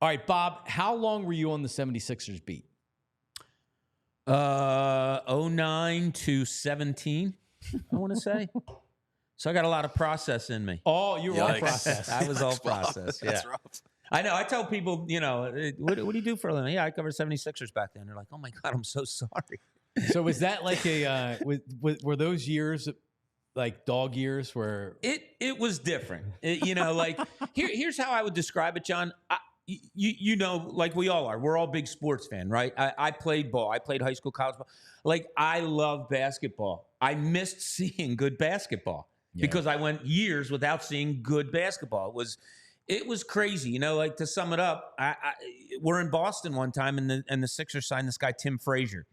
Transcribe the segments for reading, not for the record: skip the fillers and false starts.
All right, Bob, how long were you on the 76ers beat? 09 to 17, I want to say. So I got a lot of process in me. Oh, you were all process. I was all process. Yeah. That's rough. I know. I tell people, what do you do for a living? Yeah, I covered 76ers back then. They're like, oh my God, I'm so sorry. So was that like were those years like dog years where it was different? Here's how I would describe it, John. Like we all are. We're all big sports fan, right? I played ball. I played high school, college ball. Like I love basketball. I missed seeing good basketball because I went years without seeing good basketball. It was crazy. Like to sum it up, we're in Boston one time and the Sixers signed this guy, Tim Frazier.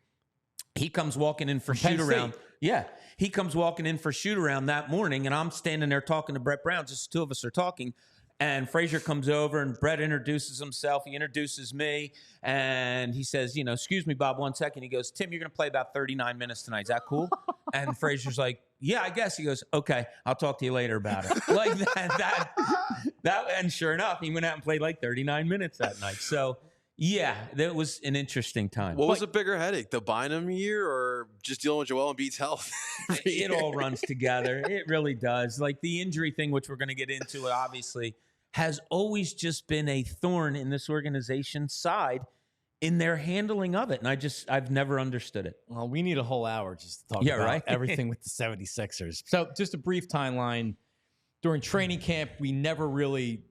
He comes walking in for shoot around. Yeah. He comes walking in for shoot around that morning, and I'm standing there talking to Brett Brown. Just the two of us are talking. And Frazier comes over, and Brett introduces himself. He introduces me, and he says, excuse me, Bob, 1 second. He goes, Tim, you're going to play about 39 minutes tonight. Is that cool? And Frazier's like, yeah, I guess. He goes, okay, I'll talk to you later about it. Like that. And sure enough, he went out and played like 39 minutes that night. So, yeah, that was an interesting time. What was a bigger headache, the Bynum year or just dealing with Joel Embiid's health? It all runs together. It really does. Like the injury thing, which we're going to get into, obviously, has always just been a thorn in this organization's side in their handling of it. And I've never understood it. Well, we need a whole hour just to talk about everything with the 76ers. So just a brief timeline. During training camp, we never really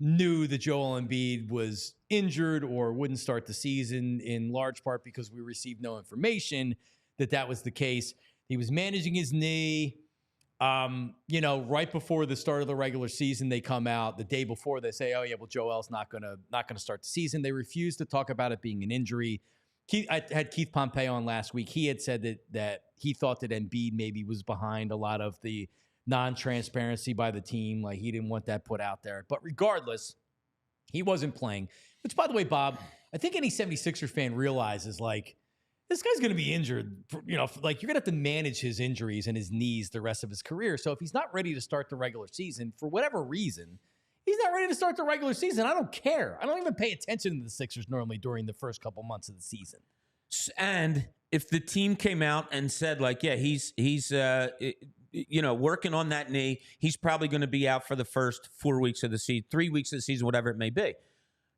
knew that Joel Embiid was injured or wouldn't start the season, in large part because we received no information that was the case. He was managing his knee. Right before the start of the regular season, they come out the day before. They say, "Oh yeah, well Joel's not gonna start the season." They refuse to talk about it being an injury. I had Keith Pompey on last week. He had said that he thought that Embiid maybe was behind a lot of the non-transparency by the team. Like he didn't want that put out there. But regardless, he wasn't playing. Which, by the way, Bob, I think any 76er fan realizes like, this guy's going to be injured, like you're going to have to manage his injuries and his knees the rest of his career. So if he's not ready to start the regular season for whatever reason, he's not ready to start the regular season. I don't care. I don't even pay attention to the Sixers normally during the first couple months of the season. And if the team came out and said like, yeah, he's working on that knee, he's probably going to be out for the first 4 weeks of the season, 3 weeks of the season, whatever it may be.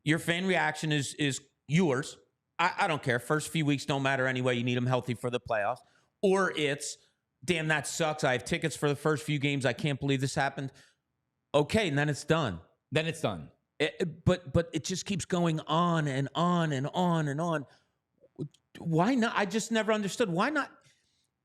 Your fan reaction is yours. I don't care. First few weeks don't matter anyway. You need them healthy for the playoffs. Or it's, damn, that sucks. I have tickets for the first few games. I can't believe this happened. Okay, and then it's done. But it just keeps going on and on and on and on. Why not? I just never understood. Why not?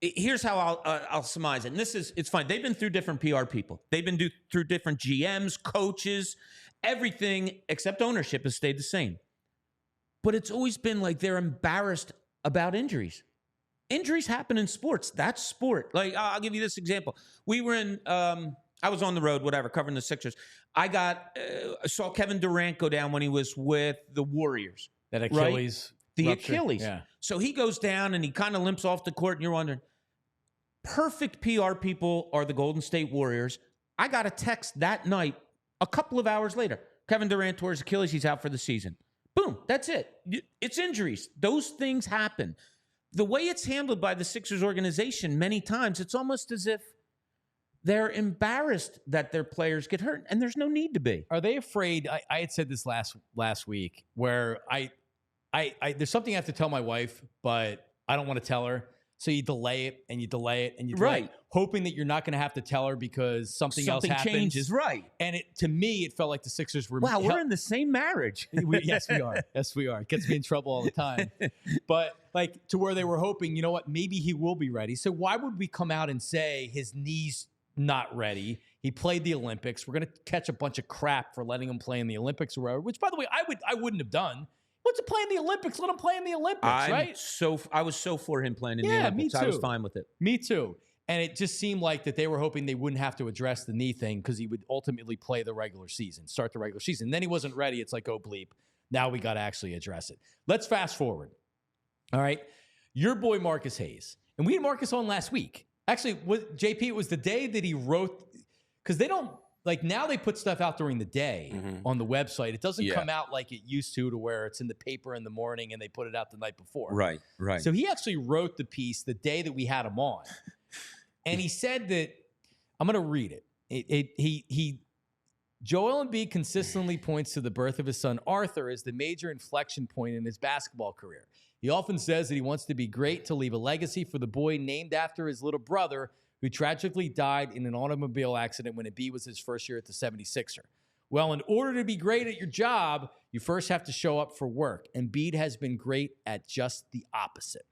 Here's how I'll surmise it. And it's fine. They've been through different PR people. They've been through different GMs, coaches. Everything except ownership has stayed the same. But it's always been like they're embarrassed about injuries. Injuries happen in sports. That's sport. Like, I'll give you this example. We were in, I was on the road, whatever, covering the Sixers. I saw Kevin Durant go down when he was with the Warriors. That Achilles. Right? The rupture. Achilles. Yeah. So he goes down and he kind of limps off the court, and you're wondering, perfect PR people are the Golden State Warriors. I got a text that night, a couple of hours later. Kevin Durant tore his Achilles. He's out for the season. Boom. That's it. It's injuries. Those things happen. The way it's handled by the Sixers organization, many times, it's almost as if they're embarrassed that their players get hurt, and there's no need to be. Are they afraid? I had said this last week where I there's something I have to tell my wife, but I don't want to tell her. So you delay it and you delay it and you delay it, hoping that you're not going to have to tell her because something else happens. Changes, right? And to me, it felt like the Sixers were. Wow, we're in the same marriage. Yes, we are. Yes, we are. It gets me in trouble all the time. But like to where they were hoping, you know what? Maybe he will be ready. So why would we come out and say his knee's not ready? He played the Olympics. We're going to catch a bunch of crap for letting him play in the Olympics or whatever. Which, by the way, I wouldn't have done. What's it play in the Olympics? Let him play in the Olympics, right? I was so for him playing in the Olympics. Me too. I was fine with it. Me too. And it just seemed like that they were hoping they wouldn't have to address the knee thing because he would ultimately play the regular season, start the regular season. Then he wasn't ready. It's like, oh, bleep. Now we got to actually address it. Let's fast forward. All right. Your boy Marcus Hayes. And we had Marcus on last week. Actually, JP, it was the day that he wrote, because they don't like now they put stuff out during the day on the website. It doesn't come out like it used to where it's in the paper in the morning and they put it out the night before. Right. So he actually wrote the piece the day that we had him on. And he said that, I'm going to read it. Joel Embiid consistently points to the birth of his son Arthur as the major inflection point in his basketball career. He often says that he wants to be great, to leave a legacy for the boy named after his little brother, who tragically died in an automobile accident when Embiid was his first year at the 76er. Well, in order to be great at your job, you first have to show up for work. Embiid has been great at just the opposite.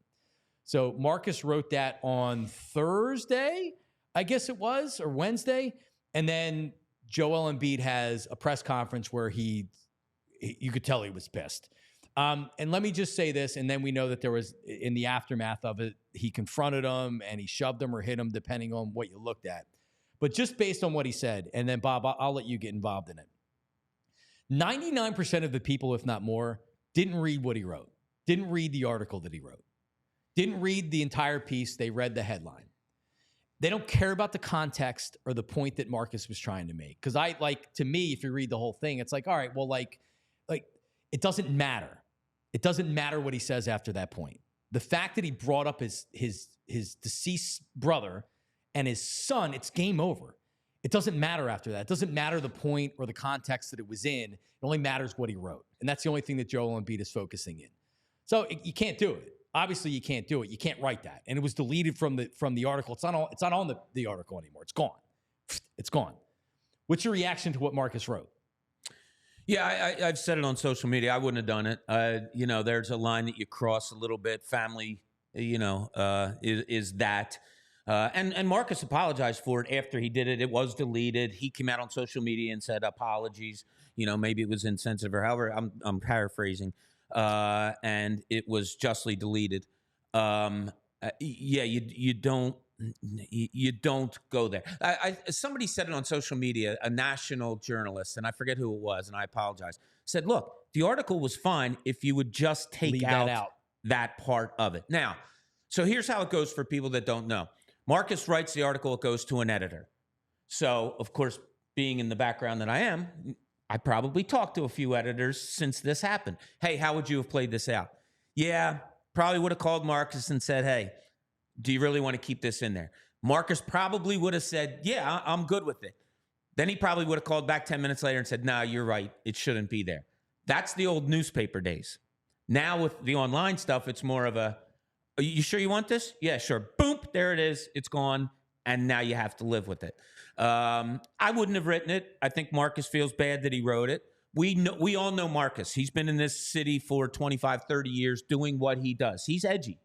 So Marcus wrote that on Thursday, I guess it was, or Wednesday. And then Joel Embiid has a press conference where you could tell he was pissed. And let me just say this, and then we know that there was, in the aftermath of it, he confronted him and he shoved him or hit him, depending on what you looked at. But just based on what he said, and then Bob, I'll let you get involved in it. 99% of the people, if not more, didn't read what he wrote, didn't read the article that he wrote, didn't read the entire piece. They read the headline. They don't care about the context or the point that Marcus was trying to make. Because to me, if you read the whole thing, it's like, all right, well, like it doesn't matter. It doesn't matter what he says after that point. The fact that he brought up his deceased brother and his son, it's game over. It doesn't matter after that. It doesn't matter the point or the context that it was in. It only matters what he wrote. And that's the only thing that Joel Embiid is focusing in. So you can't do it. Obviously, you can't do it. You can't write that. And it was deleted from the article. It's not on the article anymore. It's gone. It's gone. What's your reaction to what Marcus wrote? Yeah, I've said it on social media. I wouldn't have done it. There's a line that you cross a little bit. Family, is that. And Marcus apologized for it after he did it. It was deleted. He came out on social media and said apologies. Maybe it was insensitive or however. I'm paraphrasing. And it was justly deleted. You don't go there. Somebody said it on social media, a national journalist, and I forget who it was, and I apologize, said, look, the article was fine if you would just take out that part of it. Now, so here's how it goes for people that don't know. Marcus writes the article, it goes to an editor. So, of course, being in the background that I am, I probably talked to a few editors since this happened. Hey, how would you have played this out? Yeah, probably would have called Marcus and said, hey, do you really want to keep this in there? Marcus probably would have said, yeah, I'm good with it. Then he probably would have called back 10 minutes later and said, no, you're right. It shouldn't be there. That's the old newspaper days. Now with the online stuff, it's more of a, are you sure you want this? Yeah, sure. Boom, there it is. It's gone. And now you have to live with it. I wouldn't have written it. I think Marcus feels bad that he wrote it. We all know Marcus. He's been in this city for 25, 30 years doing what he does. He's edgy.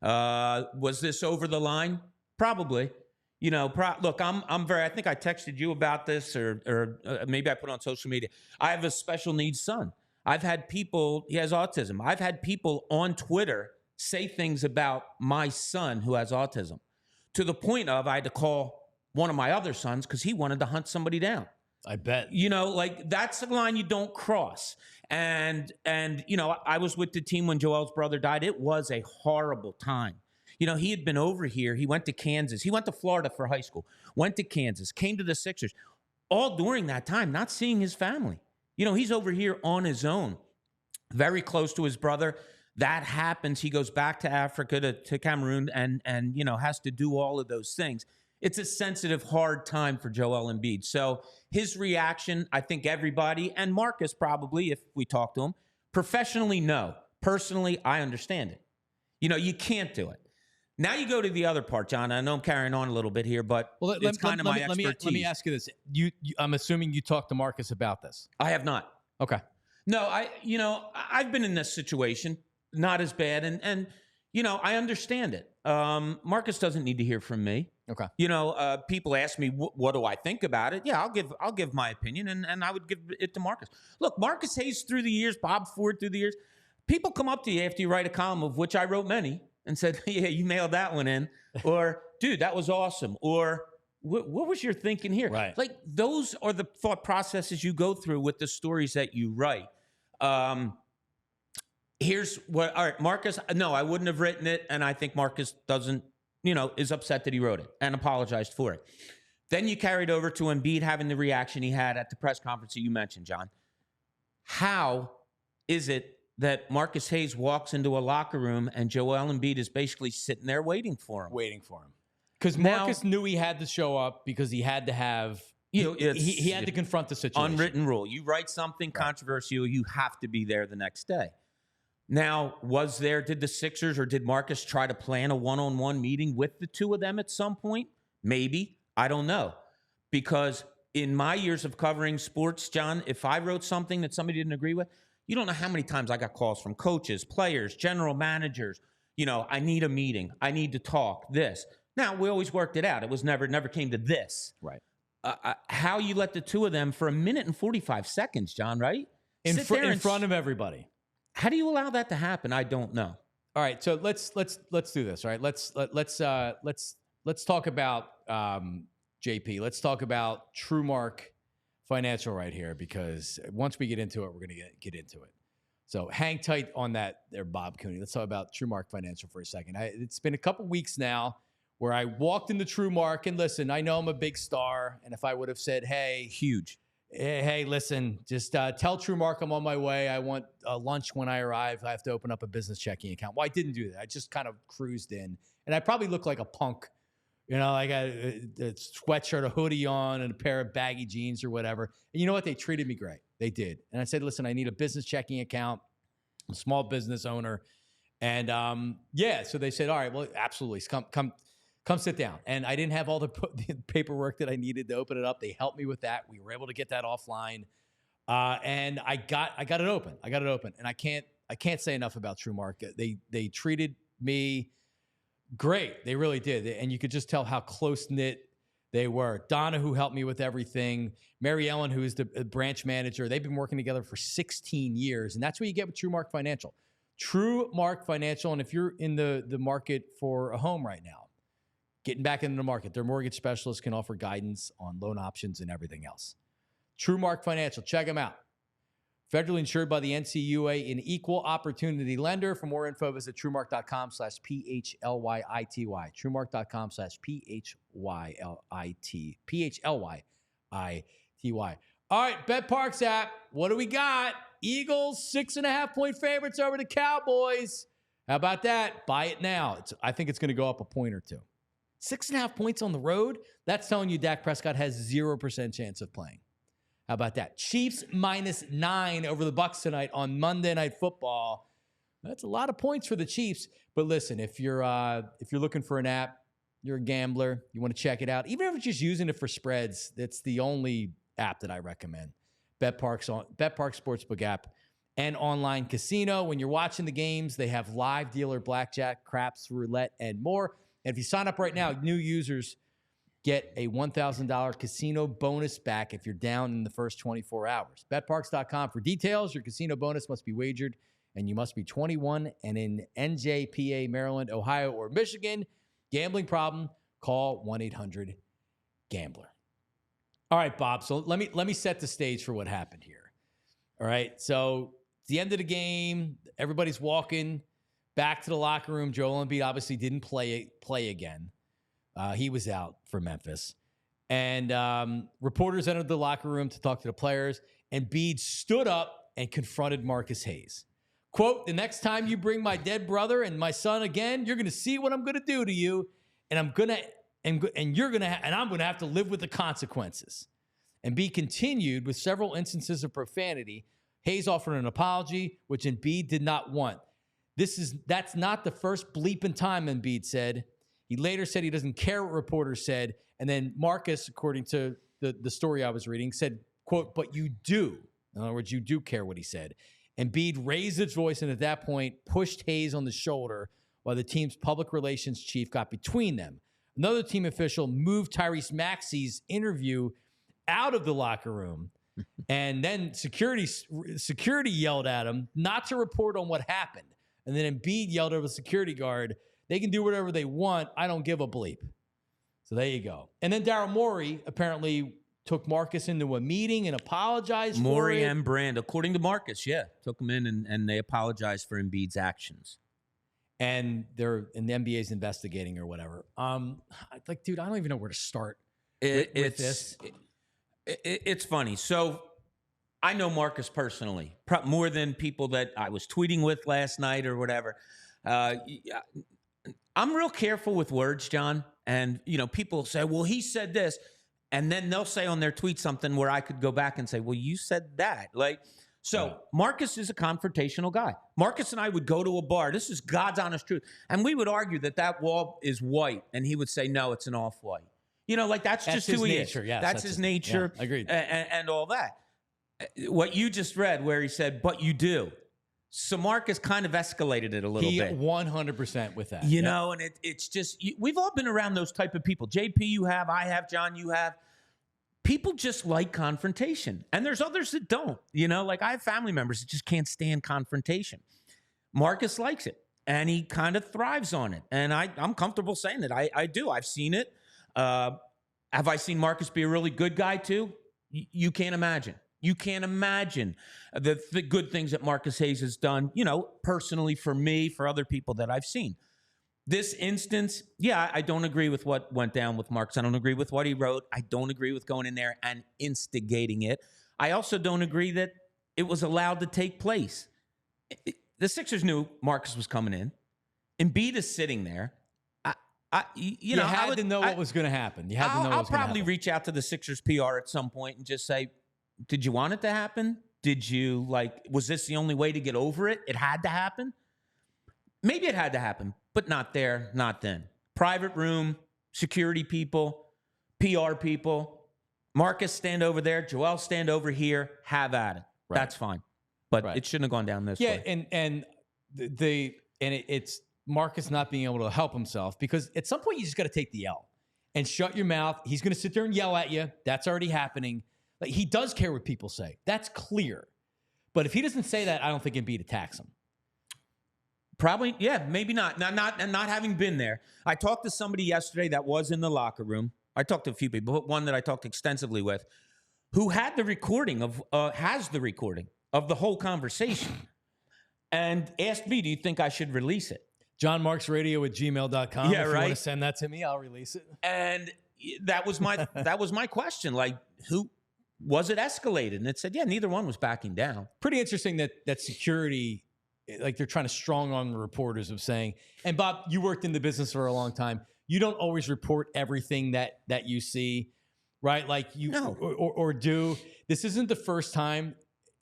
Was this over the line? Probably. Look, I think I texted you about this or maybe I put it on social media. I have a special needs son. I've had people, he has autism. I've had people on Twitter say things about my son who has autism to the point of I had to call one of my other sons because he wanted to hunt somebody down. I bet. That's a line you don't cross. And I was with the team when Joel's brother died. It was a horrible time. He had been over here. He went to Kansas. He went to Florida for high school, went to Kansas, came to the Sixers, all during that time, not seeing his family. He's over here on his own, very close to his brother. That happens. He goes back to Africa, to Cameroon, and has to do all of those things. It's a sensitive, hard time for Joel Embiid. So his reaction, I think everybody, and Marcus probably, if we talk to him, professionally, no. Personally, I understand it. You can't do it. Now you go to the other part, John. I know I'm carrying on a little bit here, but it's kind of my expertise. Let me ask you this. I'm assuming you talked to Marcus about this. I have not. Okay. No, I've been in this situation, not as bad, and I understand it. Marcus doesn't need to hear from me. Okay. People ask me, what do I think about it? Yeah, I'll give my opinion, and I would give it to Marcus. Look, Marcus Hayes through the years, Bob Ford through the years, people come up to you after you write a column, of which I wrote many, and said, yeah, you mailed that one in, or, dude, that was awesome, or what was your thinking here? Right. Like, those are the thought processes you go through with the stories that you write. Here's what, all right, Marcus, no, I wouldn't have written it, and I think Marcus doesn't, is upset that he wrote it and apologized for it. Then you carried over to Embiid having the reaction he had at the press conference that you mentioned, John. How is it that Marcus Hayes walks into a locker room and Joel Embiid is basically sitting there waiting for him? Because Marcus knew he had to show up because he had to have, he had to confront the situation. Unwritten rule. You write something controversial, you have to be there the next day. Now, did the Sixers or did Marcus try to plan a one-on-one meeting with the two of them at some point? Maybe. I don't know. Because in my years of covering sports, John, if I wrote something that somebody didn't agree with, you don't know how many times I got calls from coaches, players, general managers. I need a meeting. I need to talk this. Now, we always worked it out. It was never came to this. Right. How you let the two of them for 1 minute and 45 seconds, John, right? In front of everybody. How do you allow that to happen? I don't know. All right, so let's do this. All right, let's talk about JP. Let's talk about TrueMark Financial right here, because once we get into it, we're going to get into it. So hang tight on that there, Bob Cooney. Let's talk about TrueMark Financial for a second. It's been a couple weeks now where I walked into TrueMark, and listen, I know I'm a big star, and if I would have said, hey, huge. Hey, listen, just tell TrueMark I'm on my way. I want lunch when I arrive. I have to open up a business checking account. Well, I didn't do that. I just kind of cruised in, and I probably looked like a punk. I got a sweatshirt, a hoodie on, and a pair of baggy jeans or whatever. And you know what? They treated me great. They did. And I said, listen, I need a business checking account. I'm a small business owner. And so they said, all right, well, absolutely. Come sit down. And I didn't have all the paperwork that I needed to open it up. They helped me with that. We were able to get that offline. And I got it open. And I can't say enough about TrueMark. They treated me great. They really did. And you could just tell how close-knit they were. Donna, who helped me with everything. Mary Ellen, who is the branch manager. They've been working together for 16 years. And that's what you get with TrueMark Financial. TrueMark Financial. And if you're in the market for a home right now, getting back into the market, their mortgage specialists can offer guidance on loan options and everything else. TrueMark Financial. Check them out. Federally insured by the NCUA, an equal opportunity lender. For more info, visit TrueMark.com/PHLYITY. TrueMark.com/PHLYITY. All right, BetParks app. What do we got? Eagles 6.5-point favorites over the Cowboys. How about that? Buy it now. I think it's going to go up a point or two. 6.5 points on the road. That's telling you Dak Prescott has 0% chance of playing. How about that? Chiefs -9 over the Bucs tonight on Monday Night Football. That's a lot of points for the Chiefs. But listen, if you're looking for an app, you're a gambler, you want to check it out. Even if you're just using it for spreads, that's the only app that I recommend. BetParks Sportsbook app and online casino. When you're watching the games, they have live dealer blackjack, craps, roulette, and more. And if you sign up right now, new users get a $1,000 casino bonus back if you're down in the first 24 hours. BetParks.com for details. Your casino bonus must be wagered, and you must be 21 and in NJPA, Maryland, Ohio, or Michigan. Gambling problem? Call 1-800-GAMBLER. All right, Bob. So let me set the stage for what happened here. All right. So it's the end of the game. Everybody's walking back to the locker room. Joel Embiid obviously didn't play again. He was out for Memphis. And reporters entered the locker room to talk to the players. Embiid stood up and confronted Marcus Hayes. Quote, "The next time you bring my dead brother and my son again, you're going to see what I'm going to do to you. And I'm going to have to live with the consequences." Embiid continued with several instances of profanity. Hayes offered an apology, which Embiid did not want. That's not the first bleeping time, Embiid said. He later said he doesn't care what reporters said. And then Marcus, according to the story I was reading, said, quote, "But you do." In other words, you do care what he said. Embiid raised his voice and at that point pushed Hayes on the shoulder while the team's public relations chief got between them. Another team official moved Tyrese Maxey's interview out of the locker room. And then security yelled at him not to report on what happened. And then Embiid yelled at a security guard, "They can do whatever they want. I don't give a bleep." So there you go. And then Daryl Morey apparently took Marcus into a meeting and apologized for it. Morey and Brand, according to Marcus, took him in and they apologized for Embiid's actions. And the NBA's investigating or whatever. Dude, I don't even know where to start It's funny. So I know Marcus personally, more than people that I was tweeting with last night or whatever. I'm real careful with words, John. And, people say, well, he said this. And then they'll say on their tweet something where I could go back and say, well, you said that. Marcus is a confrontational guy. Marcus and I would go to a bar. This is God's honest truth. And we would argue that wall is white. And he would say, no, it's an off-white. That's just who he is. Yes, that's his nature. Yeah, agreed. And all that. What you just read where he said, but you do. So Marcus kind of escalated it a little bit. 100% with that. And it's just, we've all been around those type of people. JP, you have, I have, John, you have. People just like confrontation. And there's others that don't. I have family members that just can't stand confrontation. Marcus likes it. And he kind of thrives on it. And I'm comfortable saying that. I do. I've seen it. Have I seen Marcus be a really good guy too? You can't imagine. You can't imagine the good things that Marcus Hayes has done, personally for me, for other people that I've seen. This instance, I don't agree with what went down with Marcus. I don't agree with what he wrote. I don't agree with going in there and instigating it. I also don't agree that it was allowed to take place. The Sixers knew Marcus was coming in. Embiid is sitting there. You had to know what was going to happen. You had to know what was going to happen. I'll probably reach out to the Sixers PR at some point and just say, did you want it to happen? Did you was this the only way to get over it? It had to happen? Maybe it had to happen, but not there, not then. Private room, security people, PR people. Marcus, stand over there. Joel, stand over here. Have at it. Right. That's fine. But it shouldn't have gone down this way. It's Marcus not being able to help himself because at some point you just got to take the L and shut your mouth. He's going to sit there and yell at you. That's already happening. He does care what people say. That's clear. But if he doesn't say that, I don't think Embiid attacks him. Probably, maybe not. Not having been there. I talked to somebody yesterday that was in the locker room. I talked to a few people, but one that I talked extensively with, who had the recording has the recording of the whole conversation, and asked me, "Do you think I should release it?" JohnMarksRadio@gmail.com. Yeah, if right. You want to send that to me, I'll release it. And that was my question. Who was it escalated? And it said, neither one was backing down. Pretty interesting that security, they're trying to strong arm the reporters of saying, and Bob, you worked in the business for a long time. You don't always report everything that you see, right? Or do. This isn't the first time,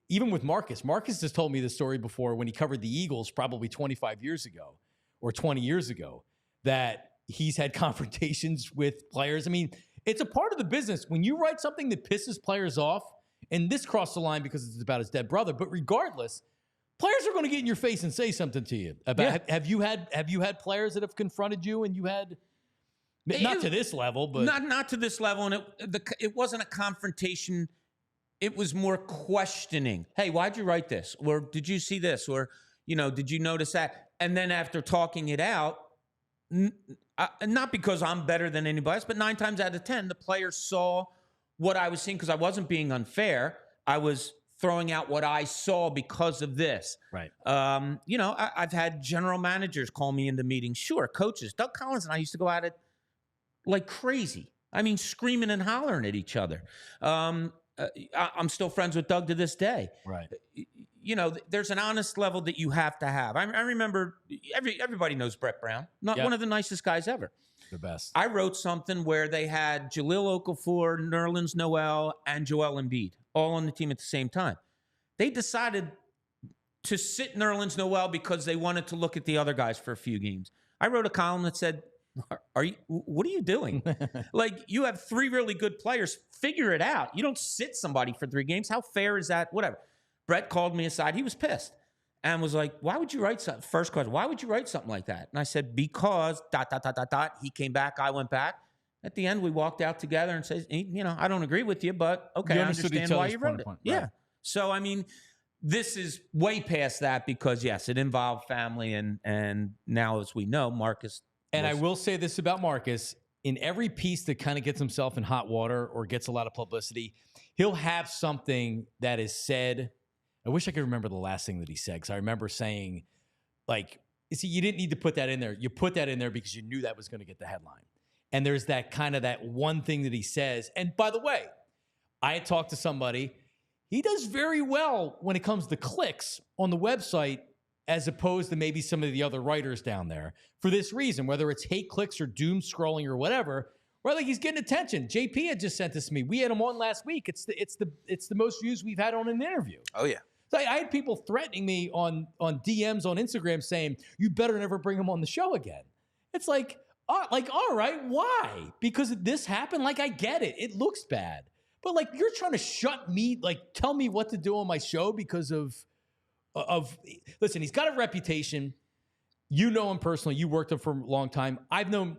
even with Marcus. Marcus has told me the story before when he covered the Eagles probably 25 years ago or 20 years ago, that he's had confrontations with players. I mean, it's a part of the business. When you write something that pisses players off, and this crossed the line because it's about his dead brother, but regardless, players are going to get in your face and say something to you about. Have you had players that have confronted you and you had not to this level, but not to this level, and it wasn't a confrontation. It was more questioning. Hey, why'd you write this? Or did you see this? Or did you notice that? And then after talking it out. Not because I'm better than anybody else, but 9 times out of 10, the players saw what I was seeing because I wasn't being unfair. I was throwing out what I saw because of this. Right. I've had general managers call me into meetings. Sure, coaches. Doug Collins and I used to go at it like crazy. I mean, screaming and hollering at each other. I'm still friends with Doug to this day. Right. There's an honest level that you have to have. I remember everybody knows Brett Brown, one of the nicest guys ever. The best. I wrote something where they had Jahlil Okafor, Nerlens Noel, and Joel Embiid all on the team at the same time. They decided to sit Nerlens Noel because they wanted to look at the other guys for a few games. I wrote a column that said, what are you doing? You have 3 really good players. Figure it out. You don't sit somebody for 3 games. How fair is that? Whatever. Brett called me aside. He was pissed and was like, why would you write something? First question, why would you write something like that? And I said, because ... He came back. I went back. At the end, we walked out together and said, I don't agree with you, but okay, I understand why you wrote it. Yeah. Right. So, I mean, this is way past that because, yes, it involved family. And now, as we know, Marcus. And I will say this about Marcus. In every piece that kind of gets himself in hot water or gets a lot of publicity, he'll have something that is said. I wish I could remember the last thing that he said, because I remember saying, you see, you didn't need to put that in there. You put that in there because you knew that was going to get the headline. And there's that kind of that one thing that he says. And by the way, I had talked to somebody. He does very well when it comes to clicks on the website as opposed to maybe some of the other writers down there for this reason, whether it's hate clicks or doom scrolling or whatever. Right, like he's getting attention. JP had just sent this to me. We had him on last week. It's the most views we've had on an interview. Oh yeah. So I had people threatening me on DMs on Instagram saying, "You better never bring him on the show again." It's like all right, why? Because this happened. Like I get it. It looks bad, but like you're trying to shut me, like tell me what to do on my show because of. Listen, he's got a reputation. You know him personally. You worked with him for a long time. I've known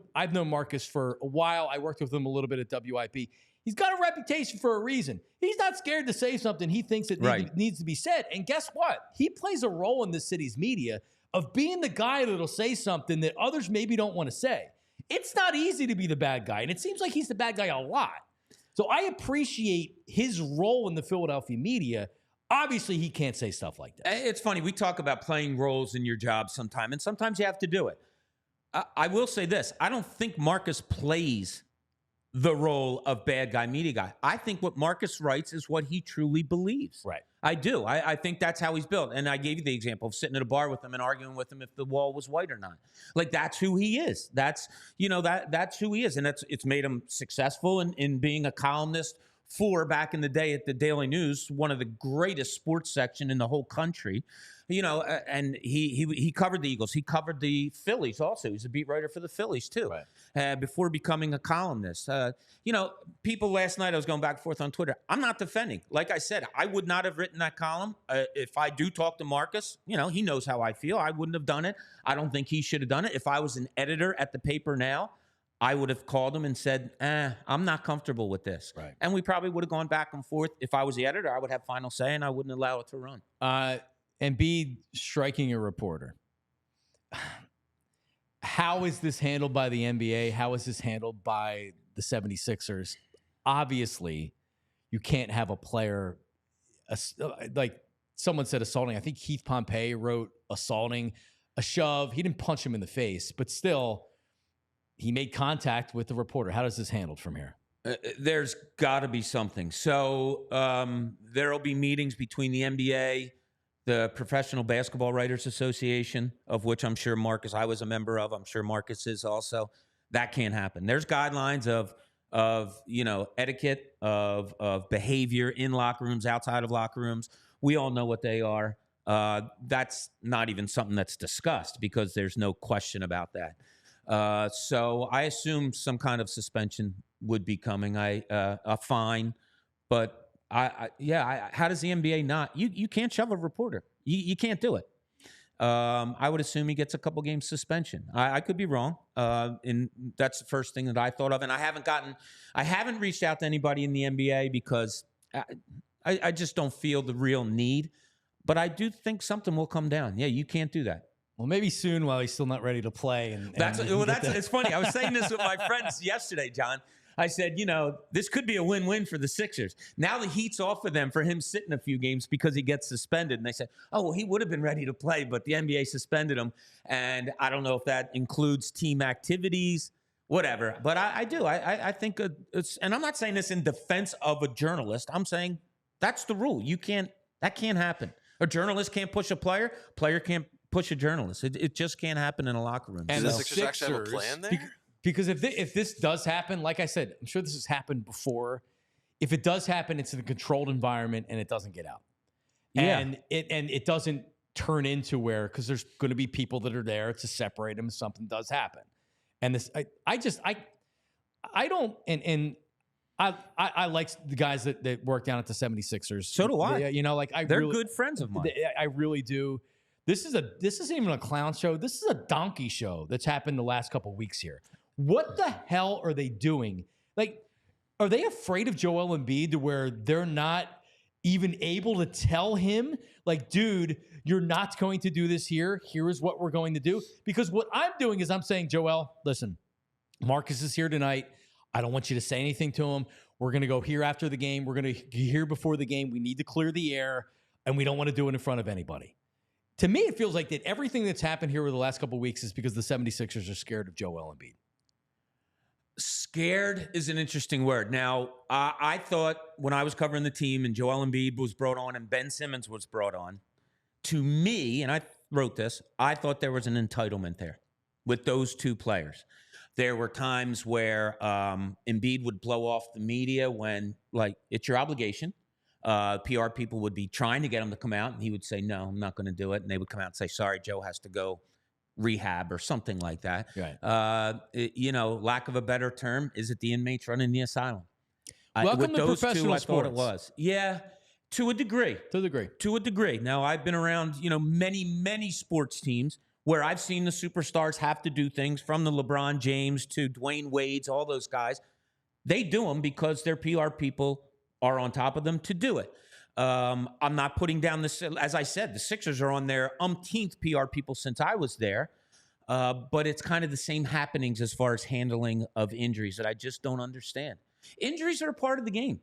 Marcus for a while. I worked with him a little bit at WIP. He's got a reputation for a reason. He's not scared to say something he thinks it needs to be said. And guess what? He plays a role in this city's media of being the guy that'll say something that others maybe don't want to say. It's not easy to be the bad guy, and it seems like he's the bad guy a lot. So I appreciate his role in the Philadelphia media. Obviously, he can't say stuff like that. It's funny. We talk about playing roles in your job sometime, and sometimes you have to do it. I will say this. I don't think Marcus plays the role of bad guy, media guy. I think what Marcus writes is what he truly believes. Right. I do. I think that's how he's built. And I gave you the example of sitting at a bar with him and arguing with him if the wall was white or not. Like, that's who he is. That's who he is. And it's made him successful in being a columnist back in the day at the Daily News, one of the greatest sports section in the whole country, and he covered the Eagles. He covered the Phillies also. He's a beat writer for the Phillies too, before becoming a columnist. People last night, I was going back and forth on Twitter. I'm not defending. Like I said, I would not have written that column. If I do talk to Marcus, he knows how I feel. I wouldn't have done it. I don't think he should have done it. If I was an editor at the paper now, I would have called him and said, I'm not comfortable with this. Right. And we probably would have gone back and forth. If I was the editor, I would have final say, and I wouldn't allow it to run. Embiid striking a reporter. How is this handled by the NBA? How is this handled by the 76ers? Obviously, you can't have a player, like someone said assaulting. I think Keith Pompey wrote assaulting, a shove. He didn't punch him in the face, but still, he made contact with the reporter. How does this handled from here? There's got to be something. So there will be meetings between the NBA, the Professional Basketball Writers Association, of which I'm sure Marcus, I was a member of. I'm sure Marcus is also. That can't happen. There's guidelines of etiquette, of behavior in locker rooms, outside of locker rooms. We all know what they are. That's not even something that's discussed because there's no question about that. So I assume some kind of suspension would be coming, a fine. But how does the NBA not? You can't shove a reporter. You can't do it. I would assume he gets a couple games suspension. I could be wrong. And that's the first thing that I thought of. And I haven't reached out to anybody in the NBA because I just don't feel the real need. But I do think something will come down. Yeah, you can't do that. Well, maybe soon while he's still not ready to play. It's funny. I was saying this with my friends yesterday, John. I said, this could be a win-win for the Sixers. Now the heat's off of them for him sitting a few games because he gets suspended. And they said, oh, well, he would have been ready to play, but the NBA suspended him. And I don't know if that includes team activities, whatever. But I do. I think it's, and I'm not saying this in defense of a journalist. I'm saying that's the rule. That can't happen. A journalist can't push a player. Player can't push a journalist. It just can't happen in a locker room. And the Sixers actually have a plan there? Because if this does happen, like I said, I'm sure this has happened before. If it does happen, it's in a controlled environment and it doesn't get out. Yeah. And it doesn't turn into where, because there's going to be people that are there to separate them if something does happen. And this, I don't, and I like the guys that work down at the 76ers. So do I. They're good friends of mine. I really do. This isn't even a clown show. This is a donkey show that's happened the last couple of weeks here. What the hell are they doing? Like, are they afraid of Joel Embiid to where they're not even able to tell him, like, dude, you're not going to do this here. Here is what we're going to do. Because what I'm doing is I'm saying, Joel, listen, Marcus is here tonight. I don't want you to say anything to him. We're going to go here after the game. We're going to be here before the game. We need to clear the air, and we don't want to do it in front of anybody. To me, it feels like that everything that's happened here over the last couple of weeks is because the 76ers are scared of Joel Embiid. Scared is an interesting word. Now, I thought when I was covering the team and Joel Embiid was brought on and Ben Simmons was brought on, to me, and I wrote this, I thought there was an entitlement there with those two players. There were times where Embiid would blow off the media when, like, it's your obligation. PR people would be trying to get him to come out, and he would say, no, I'm not going to do it. And they would come out and say, sorry, Joe has to go rehab or something like that. Right. Lack of a better term, is it the inmates running the asylum? Welcome to professional I sports. thought it was. Yeah, to a degree. To a degree. Now, I've been around, many, many sports teams where I've seen the superstars have to do things, from the LeBron James to Dwayne Wade's, all those guys. They do them because their PR people are on top of them to do it. I'm not putting down this. As I said, the Sixers are on their umpteenth PR people since I was there. But it's kind of the same happenings as far as handling of injuries that I just don't understand. Injuries are a part of the game.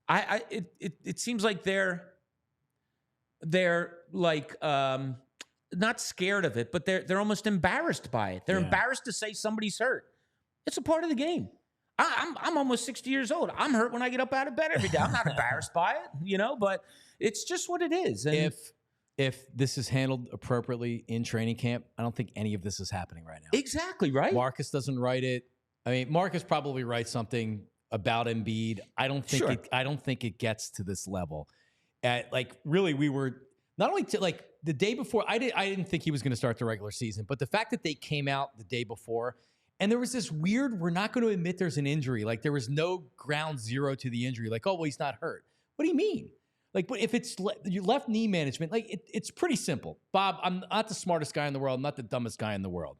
It seems like they're like not scared of it, but they're almost embarrassed by it. They're embarrassed to say somebody's hurt. It's a part of the game. I'm almost 60 years old. I'm hurt when I get up out of bed every day. I'm not embarrassed by it, but it's just what it is. And if this is handled appropriately in training camp, I don't think any of this is happening right now. Exactly, right? Marcus doesn't write it. I mean, Marcus probably writes something about Embiid. I don't think it gets to this level. Really, we were not only the day before. I didn't think he was going to start the regular season, but the fact that they came out the day before. And there was this weird, we're not going to admit there's an injury. Like, there was no ground zero to the injury. Like, oh, well, he's not hurt. What do you mean? Like, but if it's your left knee management, it's pretty simple. Bob, I'm not the smartest guy in the world. I'm not the dumbest guy in the world.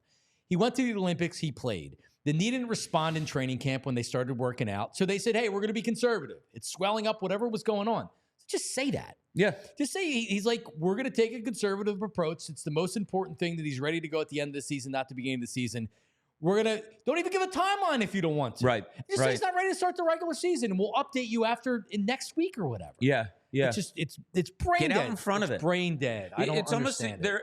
He went to the Olympics. He played. The knee didn't respond in training camp when they started working out. So they said, hey, we're going to be conservative. It's swelling up, whatever was going on. Just say that. Yeah. Just say he's like, we're going to take a conservative approach. It's the most important thing that he's ready to go at the end of the season, not the beginning of the season. Don't even give a timeline if you don't want to. Right. Just say he's not ready to start the regular season, and we'll update you in next week or whatever. Yeah. It's just, it's brain dead. Get out in front of it. Brain dead. I don't understand it.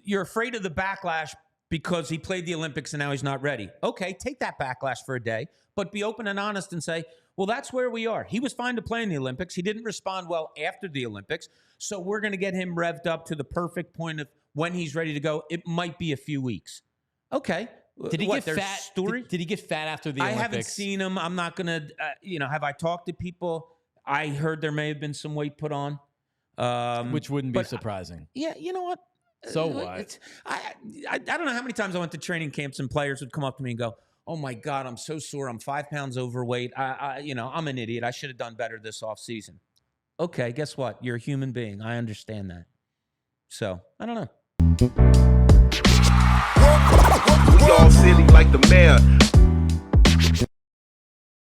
You're afraid of the backlash because he played the Olympics and now he's not ready. Okay, take that backlash for a day, but be open and honest and say, well, that's where we are. He was fine to play in the Olympics. He didn't respond well after the Olympics, so we're going to get him revved up to the perfect point of when he's ready to go. It might be a few weeks. Okay. Did he get fat? Did he get fat after the Olympics? I haven't seen him. I'm not going to, have I talked to people? I heard there may have been some weight put on. Which wouldn't be surprising. Yeah, you know what? So what? I don't know how many times I went to training camps and players would come up to me and go, oh, my God, I'm so sore. I'm 5 pounds overweight. I'm an idiot. I should have done better this offseason. Okay, guess what? You're a human being. I understand that. So, I don't know. We all silly like the mayor.